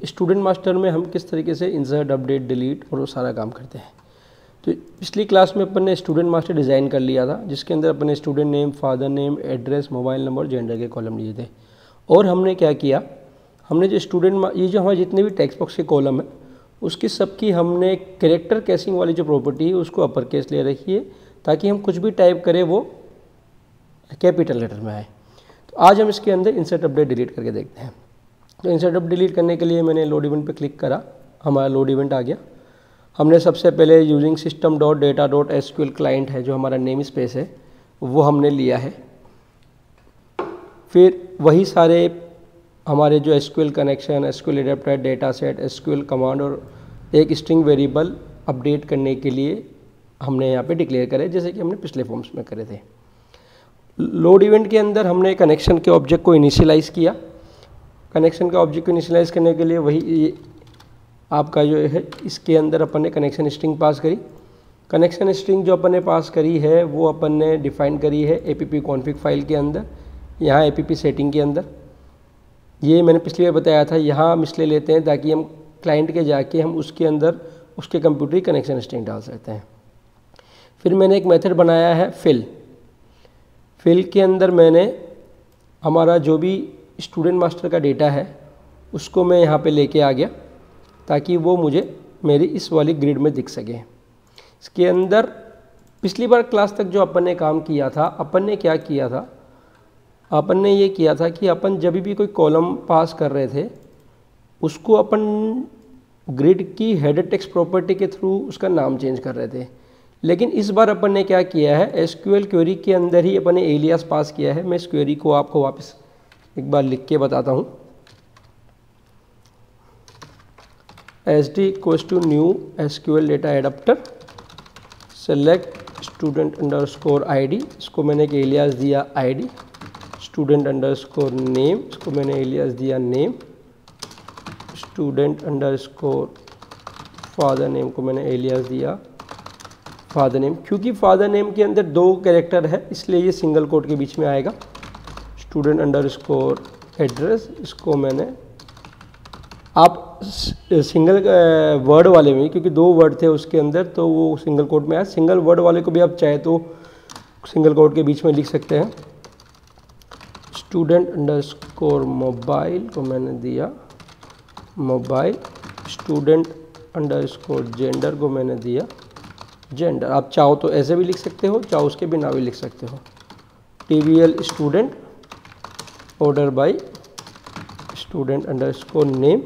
Student master में हम किस तरीके से इंसर्ट, अपडेट, डिलीट और वो सारा काम करते हैं। तो पिछली क्लास में अपन ने स्टूडेंट मास्टर डिज़ाइन कर लिया था, जिसके अंदर अपन ने student name, father name, address, mobile number, gender के कॉलम लिए थे। और हमने क्या किया, हमने जो ये जो हमारे जितने भी टेक्स्ट बॉक्स के कॉलम है उसकी सबकी हमने कैरेक्टर कैसिंग वाली जो प्रॉपर्टी है उसको अपर केस ले रखी है, ताकि हम कुछ भी टाइप करें वो कैपिटल लेटर में आए। तो आज हम इसके अंदर इंसर्ट, अपडेट, डिलीट करके देखते हैं। तो इंसर्ट, अपडेट, डिलीट करने के लिए मैंने लोड इवेंट पे क्लिक करा, हमारा लोड इवेंट आ गया। हमने सबसे पहले using system dot data dot SQL client है जो हमारा नेम स्पेस है वो हमने लिया है। फिर वही सारे हमारे जो SQL connection, SQL adapter, data set, SQL command और एक स्ट्रिंग वेरिएबल अपडेट करने के लिए हमने यहाँ पे डिक्लेयर करे, जैसे कि हमने पिछले फॉर्म्स में करे थे। लोड इवेंट के अंदर हमने कनेक्शन के ऑब्जेक्ट को इनिशियलाइज किया। कनेक्शन के ऑब्जेक्ट को इनिशियलाइज करने के लिए वही आपका जो है इसके अंदर अपन ने कनेक्शन स्ट्रिंग पास करी। कनेक्शन स्ट्रिंग जो अपन ने पास करी है वो अपन ने डिफाइन करी है app config फाइल के अंदर, यहाँ app सेटिंग के अंदर। ये मैंने पिछली बार बताया था, यहाँ हम इसलिए लेते हैं ताकि हम क्लाइंट के जाके हम उसके अंदर उसके कंप्यूटर की कनेक्शन स्ट्रिंग डाल सकते हैं। फिर मैंने एक मेथड बनाया है फिल के अंदर मैंने हमारा जो भी स्टूडेंट मास्टर का डेटा है उसको मैं यहाँ पे लेके आ गया ताकि वो मुझे मेरी इस वाली ग्रिड में दिख सके। इसके अंदर पिछली बार क्लास तक जो अपन ने काम किया था, अपन ने क्या किया था, अपन ने ये किया था कि अपन जब भी कोई कॉलम पास कर रहे थे उसको अपन ग्रिड की हेडर टेक्स्ट प्रॉपर्टी के थ्रू उसका नाम चेंज कर रहे थे। लेकिन इस बार अपन ने क्या किया है, एसक्यूएल क्वेरी के अंदर ही अपन ने एलियास पास किया है। मैं इस क्वेरी को आपको वापस एक बार लिख के बताता हूँ। SD equals to new SQL data adapter select student underscore ID, इसको मैंने एक एलियास दिया ID, स्टूडेंट अंडरस्कोर नेम, इसको मैंने एलियास दिया name, student underscore father name को मैंने एलियास दिया फादर नेम। क्योंकि फादर नेम के अंदर 2 कैरेक्टर है इसलिए ये सिंगल कोट के बीच में आएगा। स्टूडेंट अंडरस्कोर एड्रेस, इसको मैंने आप सिंगल वर्ड वाले में, क्योंकि 2 वर्ड थे उसके अंदर तो वो सिंगल कोट में आया। सिंगल वर्ड वाले को भी आप चाहे तो सिंगल कोट के बीच में लिख सकते हैं। स्टूडेंट अंडरस्कोर मोबाइल को मैंने दिया मोबाइल, स्टूडेंट अंडरस्कोर जेंडर को मैंने दिया जेंडर। आप चाहो तो ऐसे भी लिख सकते हो, चाहो उसके बिना भी लिख सकते हो। TVL student order by student underscore name.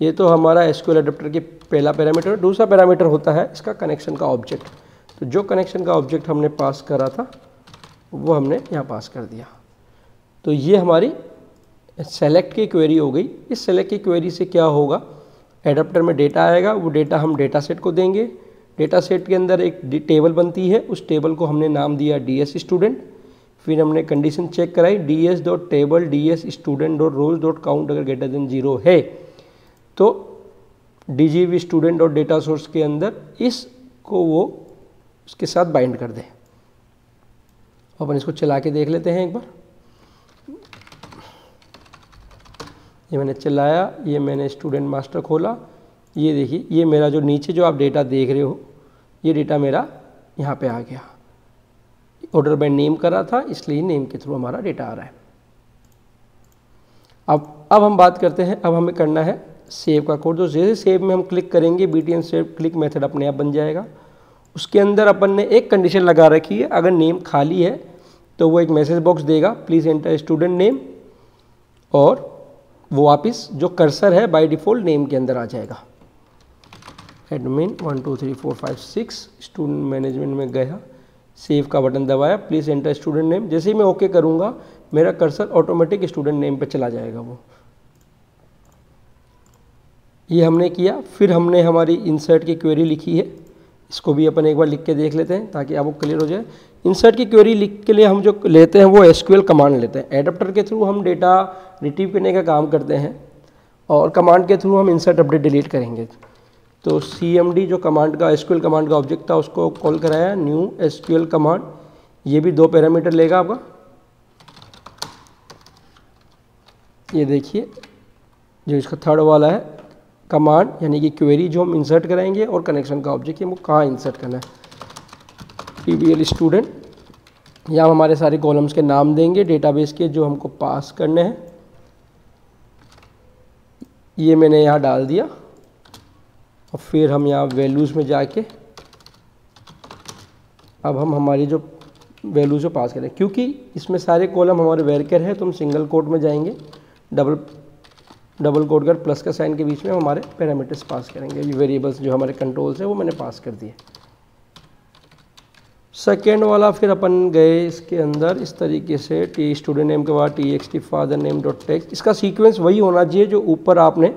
ये तो हमारा एसक्यूएल एडेप्टर की पहला पैरामीटर। दूसरा पैरामीटर होता है इसका कनेक्शन का ऑब्जेक्ट। तो जो कनेक्शन का ऑब्जेक्ट हमने पास करा था वो हमने यहाँ पास कर दिया। तो ये हमारी सेलेक्ट की क्वेरी हो गई। इस सेलेक्ट की क्वेरी से क्या होगा, एडाप्टर में डेटा आएगा, वो डेटा हम डेटा सेट को देंगे। डेटा सेट के अंदर एक टेबल बनती है, उस टेबल को हमने नाम दिया DS स्टूडेंट। फिर हमने कंडीशन चेक कराई ds.table ds student.rows.count अगर ग्रेटर देन 0 है तो DGV student.data source के अंदर इसको वो उसके साथ बाइंड कर दें। अपन इसको चला के देख लेते हैं एक बार। ये मैंने चलाया, ये मैंने स्टूडेंट मास्टर खोला, ये देखिए ये मेरा जो नीचे जो आप डेटा देख रहे हो ये डेटा मेरा यहाँ पे आ गया। ऑर्डर बाय नेम करा था इसलिए नेम के थ्रू हमारा डेटा आ रहा है। अब हम बात करते हैं, अब हमें करना है सेव का कोड। तो जैसे सेव में हम क्लिक करेंगे BTN सेव क्लिक मेथड अपने आप बन जाएगा। उसके अंदर अपन ने एक कंडीशन लगा रखी है, अगर नेम खाली है तो वो एक मैसेज बॉक्स देगा, प्लीज़ एंटर स्टूडेंट नेम, और वो वापस जो कर्सर है बाय डिफ़ॉल्ट नेम के अंदर आ जाएगा। एडमिन 1 2 3 4 5 6 स्टूडेंट मैनेजमेंट में गया, सेव का बटन दबाया, प्लीज़ एंटर स्टूडेंट नेम। जैसे ही मैं ओके करूँगा मेरा कर्सर ऑटोमेटिक स्टूडेंट नेम पे चला जाएगा। वो ये हमने किया। फिर हमने हमारी इंसर्ट की क्वेरी लिखी है, इसको भी अपन एक बार लिख के देख लेते हैं ताकि आपको क्लियर हो जाए। इंसर्ट की क्वेरी लिख के लिए हम जो लेते हैं वो एसक्यूएल कमांड लेते हैं। एडाप्टर के थ्रू हम डेटा रिट्रीव करने का काम करते हैं और कमांड के थ्रू हम इंसर्ट, अपडेट, डिलीट करेंगे। तो CMD जो कमांड का एसक्यूएल कमांड का ऑब्जेक्ट था उसको कॉल कराया, न्यू एसक्यूएल कमांड। ये भी 2 पैरामीटर लेगा आपका। ये देखिए जो इसका थर्ड वाला है कमांड यानी कि क्वेरी जो हम इंसर्ट कराएंगे और कनेक्शन का ऑब्जेक्ट हमको कहाँ इंसर्ट करना है। PBL स्टूडेंट, यहाँ हम हमारे सारे कॉलम्स के नाम देंगे डेटाबेस के जो हमको पास करने हैं, ये मैंने यहाँ डाल दिया। और फिर हम यहाँ वैल्यूज़ में जाके अब हम हमारी जो वैल्यूज़ जो पास करें, क्योंकि इसमें सारे कॉलम हमारे वेरिएबल है तो हम सिंगल कोट में जाएंगे, डबल कोट कर प्लस का साइन के बीच में हमारे पैरामीटर्स पास करेंगे। ये वेरिएबल्स जो हमारे कंट्रोल्स है वो मैंने पास कर दिए। सेकेंड वाला फिर अपन गए इसके अंदर इस तरीके से, टी स्टूडेंट नेम के बाद TXT father name dot text. इसका सीक्वेंस वही होना चाहिए जो ऊपर आपने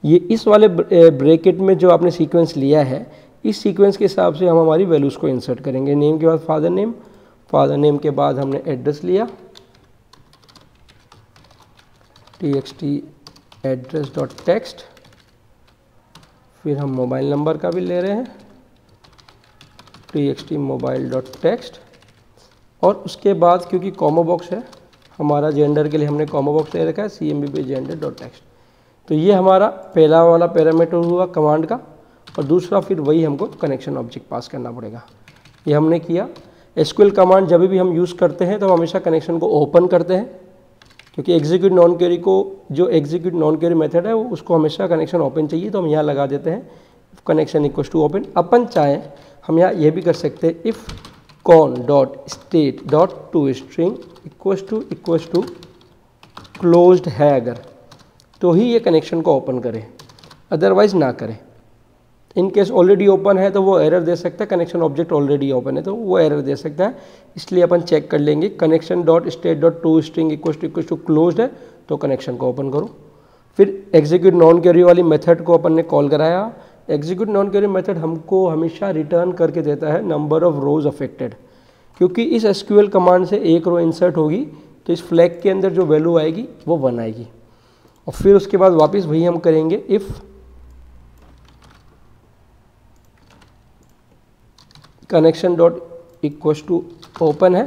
ये इस वाले ब्रैकेट में जो आपने सीक्वेंस लिया है, इस सीक्वेंस के हिसाब से हम हमारी वैल्यूज़ को इंसर्ट करेंगे। नेम के बाद फादर नेम के बाद हमने एड्रेस लिया, TXT एड्रेस डॉट टेक्स्ट। फिर हम मोबाइल नंबर का भी ले रहे हैं, TXT मोबाइल डॉट टेक्स्ट। और उसके बाद क्योंकि कॉमा बॉक्स है हमारा, जेंडर के लिए हमने कॉमा बॉक्स ले रखा है, CMBP जेंडर डॉट टेक्स्ट। तो ये हमारा पहला वाला पैरामीटर हुआ कमांड का। और दूसरा फिर वही हमको कनेक्शन ऑब्जेक्ट पास करना पड़ेगा, ये हमने किया। SQL कमांड जब भी हम यूज़ करते हैं तो हम हमेशा कनेक्शन को ओपन करते हैं, क्योंकि एग्जीक्यूट नॉन क्वेरी को जो एग्जीक्यूट नॉन क्वेरी मेथड है वो उसको हमेशा कनेक्शन ओपन चाहिए, तो हम यहाँ लगा देते हैं कनेक्शन इक्वल टू ओपन। अपन चाहें हम यहाँ ये भी कर सकते हैं, if con dot state dot to string equal to closed है अगर, तो ही ये कनेक्शन को ओपन करें, अदरवाइज ना करें। इन केस ऑलरेडी ओपन है तो वो एरर दे सकता है, कनेक्शन ऑब्जेक्ट ऑलरेडी ओपन है तो वो एरर दे सकता है। इसलिए अपन चेक कर लेंगे, connection dot state dot to string equal to closed है तो कनेक्शन को ओपन करो। फिर एग्जीक्यूट नॉन क्वेरी वाली मेथड को अपन ने कॉल कराया। एग्जीक्यूट नॉन क्वेरी मेथड हमको हमेशा रिटर्न करके देता है नंबर ऑफ रोज अफेक्टेड, क्योंकि इस SQL कमांड से एक रो इंसर्ट होगी तो इस फ्लैग के अंदर जो वैल्यू आएगी वो 1 आएगी। और फिर उसके बाद वापस वही हम करेंगे, if connection dot equal to open है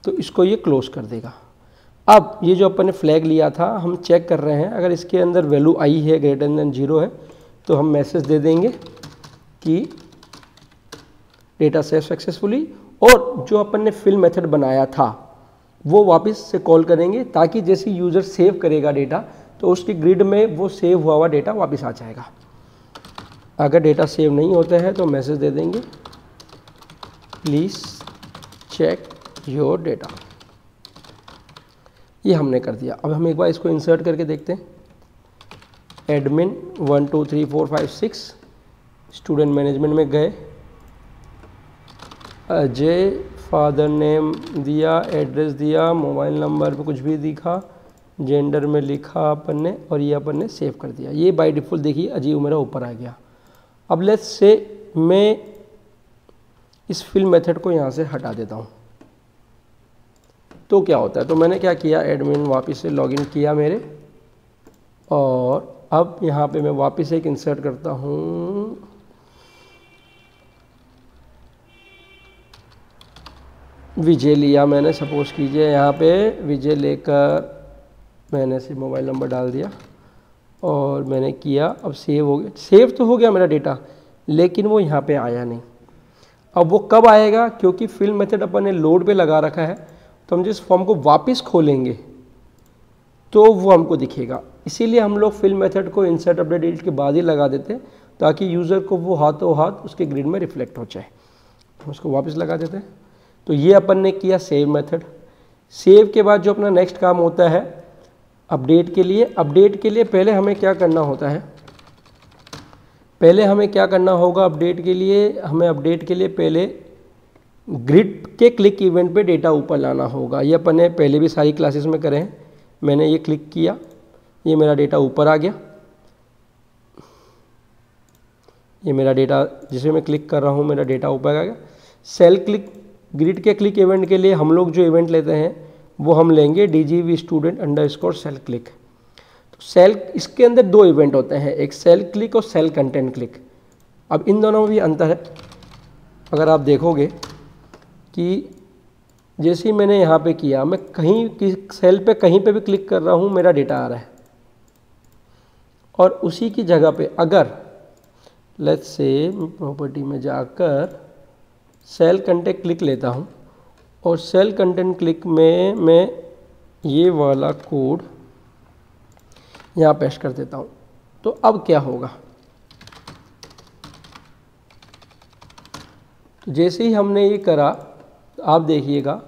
तो इसको ये क्लोज कर देगा। अब ये जो अपन ने फ्लैग लिया था हम चेक कर रहे हैं, अगर इसके अंदर वैल्यू आई है ग्रेटर देन 0 है तो हम मैसेज दे देंगे कि डेटा सेव सक्सेसफुली। और जो अपन ने फिल मेथड बनाया था वो वापस से कॉल करेंगे, ताकि जैसे यूज़र सेव करेगा डेटा तो उसकी ग्रिड में वो सेव हुआ हुआ डेटा वापस आ जाएगा। अगर डेटा सेव नहीं होता है तो मैसेज दे देंगे प्लीज़ चेक योर डेटा। ये हमने कर दिया। अब हम एक बार इसको इंसर्ट करके देखते हैं। एडमिन 1 2 3 4 5 6 स्टूडेंट मैनेजमेंट में गए, अजय फादर नेम दिया, एड्रेस दिया, मोबाइल नंबर पे कुछ भी दिखा, जेंडर में लिखा अपन ने और ये अपन ने सेव कर दिया। ये बाय डिफ़ॉल्ट देखिए अजीब मेरा ऊपर आ गया। अब लेट्स से मैं इस फिल मेथड को यहाँ से हटा देता हूँ तो क्या होता है। तो मैंने क्या किया, एडमिन वापस से लॉगिन किया मेरे, और अब यहाँ पे मैं वापस एक इंसर्ट करता हूँ विजय लिया मैंने, सपोज कीजिए यहाँ पे विजय लेकर मैंने से मोबाइल नंबर डाल दिया और मैंने किया। अब सेव हो गया, सेव तो हो गया मेरा डेटा, लेकिन वो यहाँ पे आया नहीं। अब वो कब आएगा, क्योंकि फिल मेथड अपन ने लोड पे लगा रखा है, तो हम जिस फॉर्म को वापस खोलेंगे तो वो हमको दिखेगा। इसीलिए हम लोग फिल मेथड को इंसर्ट अपडेट डिलीट के बाद ही लगा देते हैं, ताकि यूज़र को वो हाथों हाथ उसके ग्रिड में रिफ्लेक्ट हो जाए। उसको वापस लगा देते हैं। तो ये अपन ने किया सेव मेथड। सेव के बाद जो अपना नेक्स्ट काम होता है अपडेट के लिए। अपडेट के लिए पहले हमें क्या करना होता है, पहले हमें क्या करना होगा अपडेट के लिए, हमें अपडेट के लिए पहले ग्रिड के क्लिक इवेंट पे डेटा ऊपर लाना होगा। ये अपन ने पहले भी सारी क्लासेस में करे हैं। मैंने ये क्लिक किया, ये मेरा डेटा ऊपर आ गया। ये मेरा डेटा जिसे मैं क्लिक कर रहा हूँ मेरा डेटा ऊपर आ गया। सेल क्लिक ग्रिड के क्लिक इवेंट के लिए हम लोग जो इवेंट लेते हैं वो हम लेंगे DGV student underscore cell click. तो सेल, इसके अंदर 2 इवेंट होते हैं, एक सेल क्लिक और सेल कंटेंट क्लिक। अब इन दोनों में भी अंतर है। अगर आप देखोगे कि जैसे ही मैंने यहाँ पे किया, मैं कहीं की सेल पे कहीं पे भी क्लिक कर रहा हूँ मेरा डेटा आ रहा है, और उसी की जगह पे अगर लेट्स से प्रॉपर्टी में जाकर सेल कंटेंट क्लिक लेता हूँ और सेल कंटेंट क्लिक में मैं ये वाला कोड यहाँ पेस्ट कर देता हूँ, तो अब क्या होगा, तो जैसे ही हमने ये करा आप देखिएगा,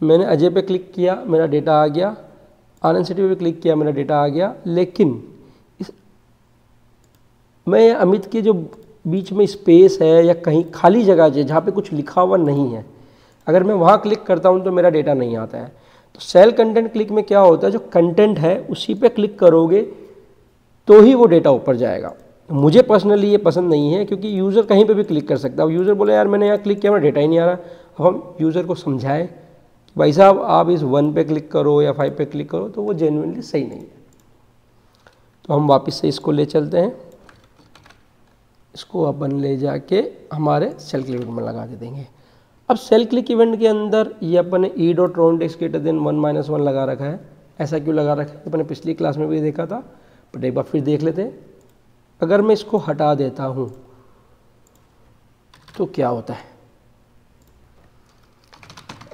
मैंने अजय पे क्लिक किया मेरा डेटा आ गया, आनंद सिटी पे क्लिक किया मेरा डेटा आ गया, लेकिन मैं अमित के जो बीच में स्पेस है या कहीं खाली जगह है जहाँ पे कुछ लिखा हुआ नहीं है, अगर मैं वहाँ क्लिक करता हूँ तो मेरा डेटा नहीं आता है। तो सेल कंटेंट क्लिक में क्या होता है, जो कंटेंट है उसी पे क्लिक करोगे तो ही वो डेटा ऊपर जाएगा। मुझे पर्सनली ये पसंद नहीं है क्योंकि यूज़र कहीं पे भी क्लिक कर सकता है। अब यूज़र बोले यार मैंने यहाँ क्लिक किया मेरा डेटा ही नहीं आ रहा, अब हम यूज़र को समझाएं कि भाई साहब आप इस 1 पे क्लिक करो या 5 पे क्लिक करो, तो वो जेन्युइनली सही नहीं है। तो हम वापस से इसको ले चलते हैं, इसको अपन ले जाके हमारे सेल क्लिक इवेंट में लगा दे देंगे। अब सेल क्लिक इवेंट के अंदर ये अपन ने e.roIndex>1 लगा रखा है। ऐसा क्यों लगा रखा है, अपने पिछली क्लास में भी देखा था, बट एक बार फिर देख लेते हैं। अगर मैं इसको हटा देता हूँ तो क्या होता है,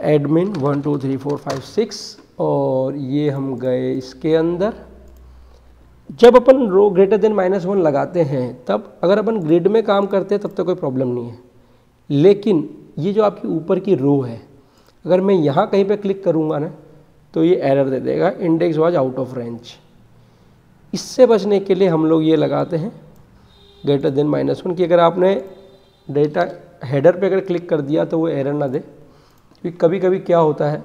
एडमिन 1 2 3 4 5 6 और ये हम गए इसके अंदर। जब अपन रो >-1 लगाते हैं तब अगर अपन ग्रिड में काम करते हैं तब तो कोई प्रॉब्लम नहीं है, लेकिन ये जो आपकी ऊपर की रो है, अगर मैं यहाँ कहीं पे क्लिक करूँगा ना तो ये एरर दे देगा, index was out of range. इससे बचने के लिए हम लोग ये लगाते हैं >-1 कि अगर आपने डेटा हेडर पे अगर क्लिक कर दिया तो वो एरर ना दे, क्योंकि कभी कभी क्या होता है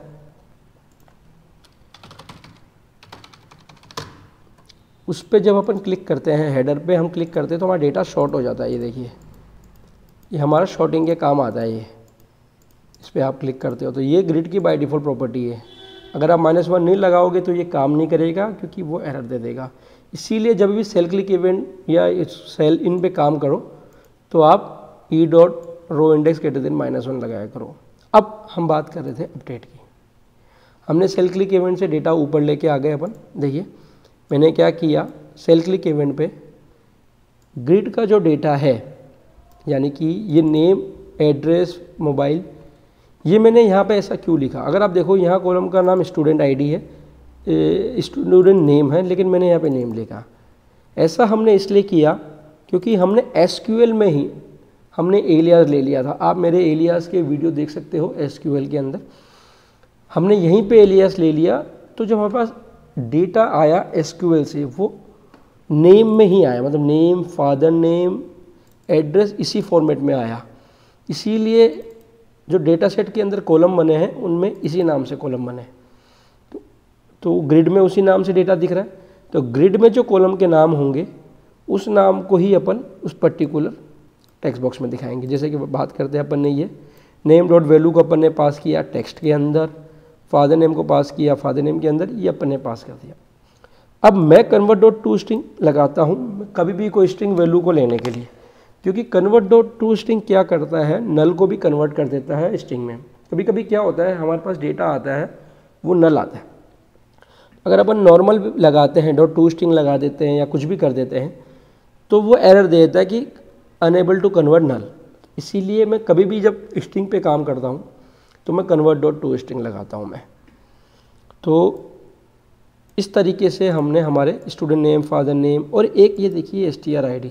उस पर जब अपन क्लिक करते हैं, हेडर पे हम क्लिक करते हैं तो हमारा डेटा शॉर्ट हो जाता है। ये देखिए ये हमारा शॉर्टिंग के काम आता है। ये इस पर आप क्लिक करते हो तो ये ग्रिड की बाय डिफ़ॉल्ट प्रॉपर्टी है। अगर आप -1 नहीं लगाओगे तो ये काम नहीं करेगा क्योंकि वो एरर दे देगा। इसीलिए जब भी सेल क्लिक इवेंट या सेल इन पे काम करो तो आप e.roIndex-1 लगाया करो। अब हम बात कर रहे थे अपडेट की। हमने सेल क्लिक इवेंट से डेटा ऊपर लेके आ गए अपन। देखिए मैंने क्या किया, सेल क्लिक इवेंट पे ग्रिड का जो डेटा है, यानी कि ये नेम, एड्रेस, मोबाइल, ये मैंने यहाँ पे ऐसा क्यों लिखा। अगर आप देखो यहाँ कॉलम का नाम स्टूडेंट आईडी है, स्टूडेंट नेम है, लेकिन मैंने यहाँ पे नेम लिखा। ऐसा हमने इसलिए किया क्योंकि हमने एसक्यूएल में ही हमने एलियास ले लिया था। आप मेरे एलियास के वीडियो देख सकते हो एसक्यूएल के अंदर। हमने यहीं पे एलियास ले लिया, तो जब हमारे पास डेटा आया एसक्यूएल से वो नेम में ही आया, मतलब नेम, फादर नेम, एड्रेस इसी फॉर्मेट में आया। इसीलिए जो डेटा सेट के अंदर कॉलम बने हैं उनमें इसी नाम से कॉलम बने। तो ग्रिड में उसी नाम से डेटा दिख रहा है, तो ग्रिड में जो कॉलम के नाम होंगे उस नाम को ही अपन उस पर्टिकुलर टेक्स्ट बॉक्स में दिखाएंगे। जैसे कि बात करते हैं अपन ने ये name.value को अपन ने पास किया टेक्स्ट के अंदर, फादर नेम को पास किया फादर नेम के अंदर, ये अपन ने पास कर दिया। अब मैं convert.toString लगाता हूँ कभी भी कोई स्ट्रिंग वैल्यू को लेने के लिए, क्योंकि convert.toString क्या करता है, नल को भी कन्वर्ट कर देता है स्ट्रिंग में। कभी कभी क्या होता है हमारे पास डेटा आता है वो नल आता है, अगर अपन नॉर्मल लगाते हैं .toString लगा देते हैं या कुछ भी कर देते हैं तो वो एरर दे देता है कि अनेबल टू कन्वर्ट नल। इसीलिए मैं कभी भी जब स्ट्रिंग पे काम करता हूँ तो मैं convert.toString लगाता हूँ मैं। तो इस तरीके से हमने हमारे स्टूडेंट नेम, फादर नेम और एक ये देखिए str_id,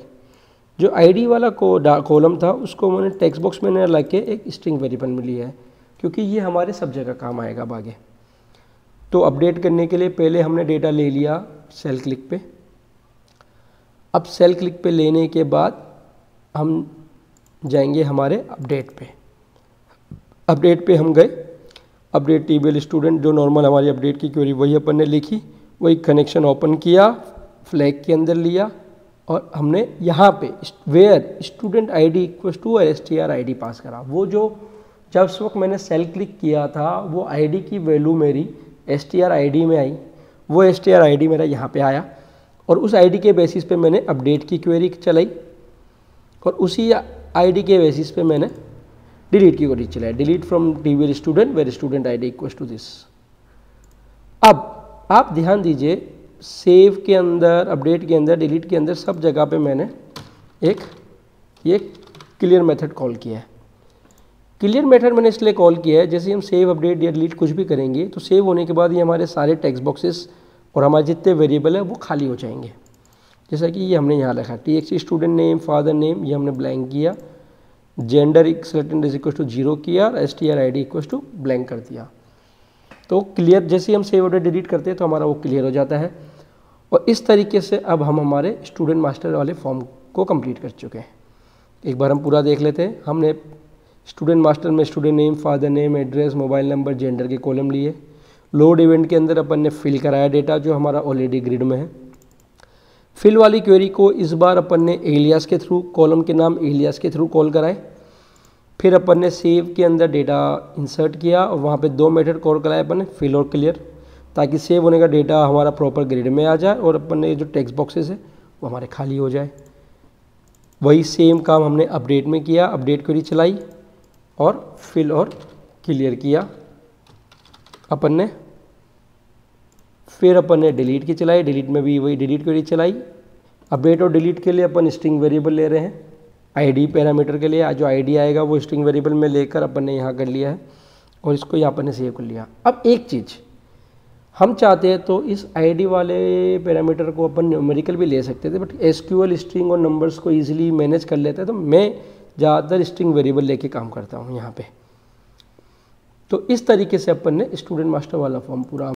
जो आईडी वाला कॉलम था उसको मैंने टेक्स्ट बॉक्स में न लग के एक स्ट्रिंग वेरिएबल में लिया है, क्योंकि ये हमारे सब जगह काम आएगा आगे। तो अपडेट करने के लिए पहले हमने डेटा ले लिया सेल क्लिक पे। अब सेल क्लिक पे लेने के बाद हम जाएंगे हमारे अपडेट पे। अपडेट पे हम गए, अपडेट टीबीएल स्टूडेंट जो नॉर्मल हमारी अपडेट की क्वेरी वही अपन ने लिखी, वही कनेक्शन ओपन किया, फ्लैग के अंदर लिया और हमने यहाँ पे where student ID equals to str_id pass करा। वो जो जब उस वक्त मैंने सेल क्लिक किया था वो आईडी की वैल्यू मेरी str_id में आई, वो str_id मेरा यहाँ पे आया और उस आईडी के बेसिस पे मैंने अपडेट की क्वेरी चलाई और उसी आईडी के बेसिस पे मैंने डिलीट की क्वेरी चलाई, delete from TBL student where student ID equals to this. अब आप ध्यान दीजिए सेव के अंदर, अपडेट के अंदर, डिलीट के अंदर, सब जगह पे मैंने एक ये क्लियर मेथड कॉल किया है। क्लियर मेथड मैंने इसलिए कॉल किया है, जैसे हम सेव, अपडेट या डिलीट कुछ भी करेंगे तो सेव होने के बाद ये हमारे सारे टेक्स्ट बॉक्सेस और हमारे जितने वेरिएबल है वो खाली हो जाएंगे। जैसा कि ये हमने यहाँ लिखा TXT student name, father name, ये हमने ब्लैंक किया, gender selected is equal to 0 किया, STR ID equal to blank कर दिया। तो क्लियर, जैसे ही हम सेव अपडेट डिलीट करते हैं तो हमारा वो क्लियर हो जाता है। और इस तरीके से अब हम हमारे स्टूडेंट मास्टर वाले फॉर्म को कंप्लीट कर चुके हैं। एक बार हम पूरा देख लेते हैं। हमने स्टूडेंट मास्टर में student name, father name, address, mobile number, gender के कॉलम लिए। लोड इवेंट के अंदर अपन ने फिल कराया डेटा जो हमारा ऑलरेडी ग्रिड में है। फिल वाली क्वेरी को इस बार अपन ने एलियास के थ्रू, कॉलम के नाम एलियास के थ्रू कॉल कराए। फिर अपन ने सेव के अंदर डेटा इंसर्ट किया और वहाँ पे 2 मेथड कॉल कराए अपन ने, फिल और क्लियर, ताकि सेव होने का डेटा हमारा प्रॉपर ग्रिड में आ जाए और अपन ने जो टेक्स्ट बॉक्सेस है वो हमारे खाली हो जाए। वही सेम काम हमने अपडेट में किया, अपडेट क्वेरी चलाई और फिल और क्लियर किया अपन ने। फिर अपन ने डिलीट की चलाई, डिलीट में भी वही डिलीट क्वेरी चलाई। अपडेट और डिलीट के लिए अपन स्ट्रिंग वेरिएबल ले रहे हैं, ID पैरामीटर के लिए जो ID आएगा वो स्ट्रिंग वेरिएबल में लेकर अपन ने यहाँ कर लिया है और इसको यहाँ अपन ने सेव कर लिया। अब एक चीज़ हम चाहते हैं तो इस ID वाले पैरामीटर को अपन न्यूमेरिकल भी ले सकते थे, बट SQL स्ट्रिंग और नंबर्स को ईजिली मैनेज कर लेते हैं, तो मैं ज़्यादातर स्ट्रिंग वेरिएबल लेके काम करता हूँ यहाँ पे। तो इस तरीके से अपन ने स्टूडेंट मास्टर वाला फॉर्म पूरा